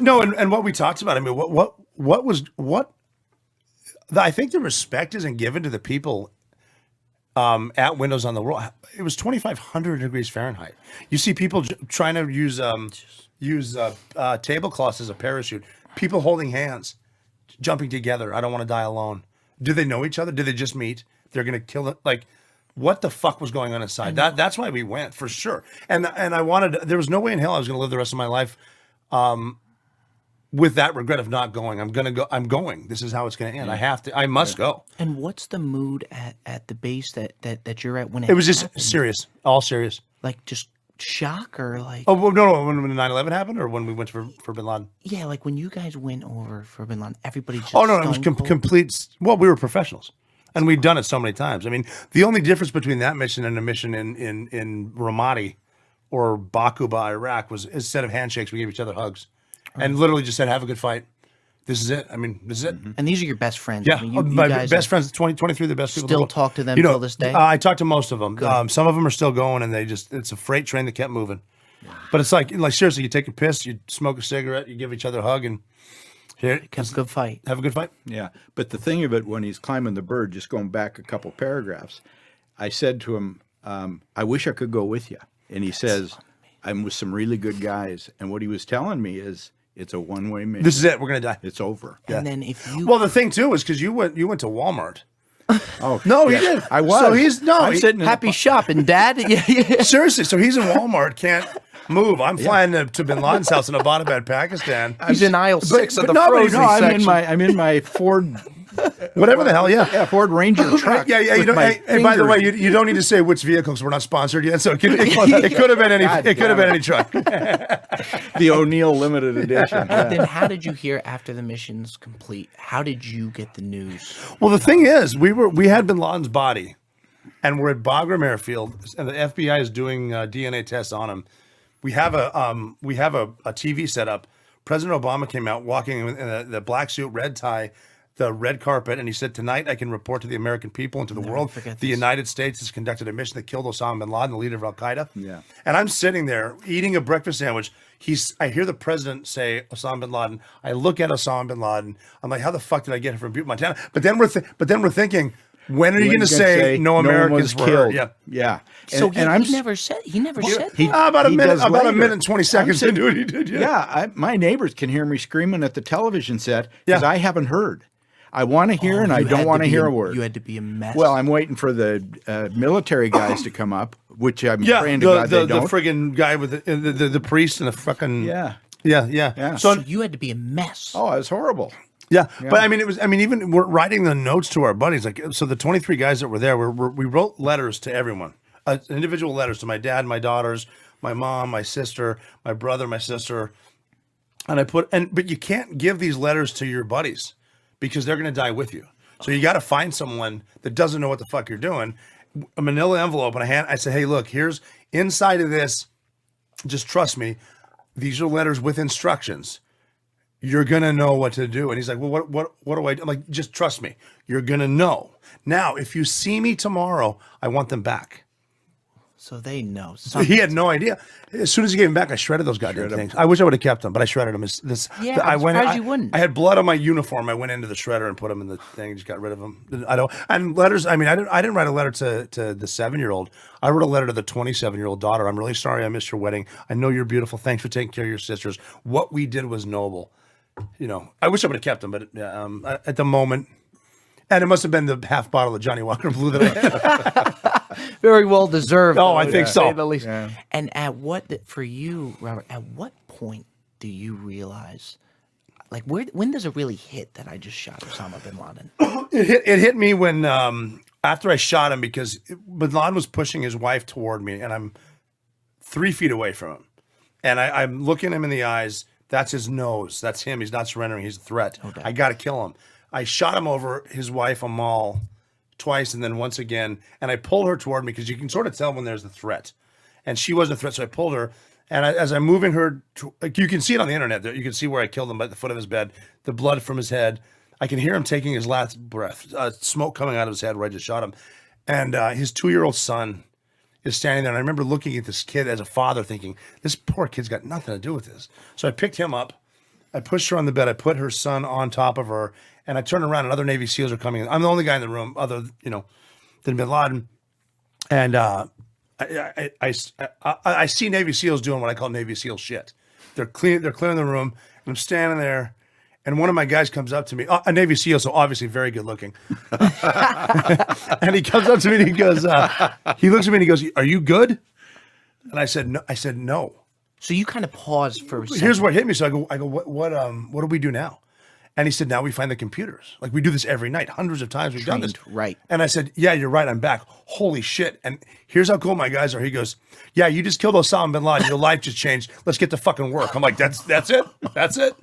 no, and what we talked about. I mean, I think the respect isn't given to the people at Windows on the World. It was 2,500 degrees Fahrenheit. You see people trying to use tablecloths as a parachute. People holding hands, jumping together. I don't want to die alone. Do they know each other? Do they just meet? They're gonna kill it. Like, what the fuck was going on inside? That's why we went, for sure. And I wanted. There was no way in hell I was gonna live the rest of my life with that regret of not going. I'm gonna go. I'm going. This is how it's gonna end. I have to. I must go. And what's the mood at the base that you're at when it was just serious, all serious. Like just shock or like? Oh no! When 9/11 happened, or when we went for Bin Laden? Yeah, like when you guys went over for Bin Laden, everybody just. Oh no! It was complete. Well, we were professionals, and we'd done it so many times. I mean, the only difference between that mission and a mission in Ramadi or Bakuba, Iraq, was instead of handshakes, we gave each other hugs. And literally just said, have a good fight. This is it. I mean, this is it. And these are your best friends. Yeah, I mean, you my guys best friends, 23 of the best people. Still talk to them till this day? I talk to most of them. Some of them are still going, and it's a freight train that kept moving. But it's like seriously, you take a piss, you smoke a cigarette, you give each other a hug, and here, have a good fight. Have a good fight. Yeah. But the thing of it, when he's climbing the bird, just going back a couple paragraphs, I said to him, I wish I could go with you. And he says, I'm with some really good guys. And what he was telling me is, it's a one-way mission. This is it. We're gonna die. It's over. And then if you the thing too is because you went to Walmart. Oh no, he did. I was. So I'm sitting happy shopping, Dad. Yeah. Seriously, so he's in Walmart, can't move. I'm flying to Bin Laden's house in Abbottabad, Pakistan. He's in aisle 6 of the no, frozen section. I'm in my Ford. Whatever the hell, yeah, Ford Ranger truck. Yeah. You don't. Hey, by the way, you don't need to say which vehicles. We're not sponsored yet, so it could have been any. It could have been any truck. The O'Neill limited edition. Yeah. Then how did you hear after the mission's complete? How did you get the news? Well, the thing is, we had Bin Laden's body, and we're at Bagram Airfield, and the FBI is doing DNA tests on him. We have a TV set up. President Obama came out walking in the black suit, red tie, the red carpet, and he said, tonight I can report to the American people and to the world, the United States has conducted a mission that killed Osama bin Laden, the leader of Al-Qaeda. Yeah. And I'm sitting there eating a breakfast sandwich. I hear the president say Osama bin Laden. I look at Osama bin Laden. I'm like, how the fuck did I get him from Butte, Montana? But then we're thinking, when are you going to say no Americans were killed? Yeah. Yeah. So he never said that. About a minute and 20 seconds into it, he did. Yeah. My neighbors can hear me screaming at the television set because I haven't heard. I want to hear, and I don't want to hear a word. You had to be a mess. Well, I'm waiting for the military guys to come up, which I'm praying to God they don't. The friggin' guy with the priest and the fucking Yeah. So you had to be a mess. Oh, it was horrible. Yeah, but I mean, even we're writing the notes to our buddies. Like, so the 23 guys that were there, we wrote letters to everyone, individual letters to my dad, my daughters, my mom, my sister, my brother, my sister, and but you can't give these letters to your buddies because they're going to die with you. So you got to find someone that doesn't know what the fuck you're doing. A manila envelope and I say, hey, look, here's inside of this. Just trust me. These are letters with instructions. You're going to know what to do. And he's like, well, what do I do? I'm like, just trust me. You're going to know. Now, if you see me tomorrow, I want them back. So they know. He had no idea. As soon as he gave them back, I shredded those goddamn things. I wish I would have kept them, but I shredded them. I'm surprised you wouldn't. I had blood on my uniform. I went into the shredder and put them in the thing. Just got rid of them. And letters. I mean, I didn't write a letter to the 7-year-old. I wrote a letter to the 27-year-old daughter. I'm really sorry I missed your wedding. I know you're beautiful. Thanks for taking care of your sisters. What we did was noble. You know, I wish I would have kept them, but at the moment, and it must have been the half bottle of Johnny Walker Blue that I had. Very well deserved. Oh, I think so. The least. Yeah. And for you, Robert, at what point do you realize, like, when does it really hit that I just shot Osama bin Laden? It hit me when, after I shot him, because bin Laden was pushing his wife toward me, and I'm 3 feet away from him. And I'm looking him in the eyes. That's his nose. That's him. He's not surrendering. He's a threat. Okay. I got to kill him. I shot him over his wife, Amal, twice and then once again. And I pulled her toward me because you can sort of tell when there's a threat. And she wasn't a threat, so I pulled her. And as I'm moving her, you can see it on the internet. You can see where I killed him at the foot of his bed, the blood from his head. I can hear him taking his last breath, smoke coming out of his head where I just shot him. And his 2-year-old son is standing there. And I remember looking at this kid as a father thinking, this poor kid's got nothing to do with this. So I picked him up I pushed her on the bed. I put her son on top of her, and I turned around, and other Navy SEALs are coming in. I'm the only guy in the room, other than Bin Laden, and I see Navy SEALs doing what I call Navy SEAL shit. They're clearing the room, and I'm standing there, and one of my guys comes up to me, a Navy SEAL, so obviously very good looking, and he comes up to me and he goes, he looks at me and he goes, "Are you good?" And I said, "No." I said, "No." So you kind of paused for a second. Here's what hit me. So I go, what do we do now? And he said, "Now we find the computers. Like we do this every night, hundreds of times we've done this." Right. And I said, "Yeah, you're right. I'm back. Holy shit." And here's how cool my guys are. He goes, "Yeah, you just killed Osama bin Laden. Your life just changed. Let's get to fucking work." I'm like, that's it. That's it.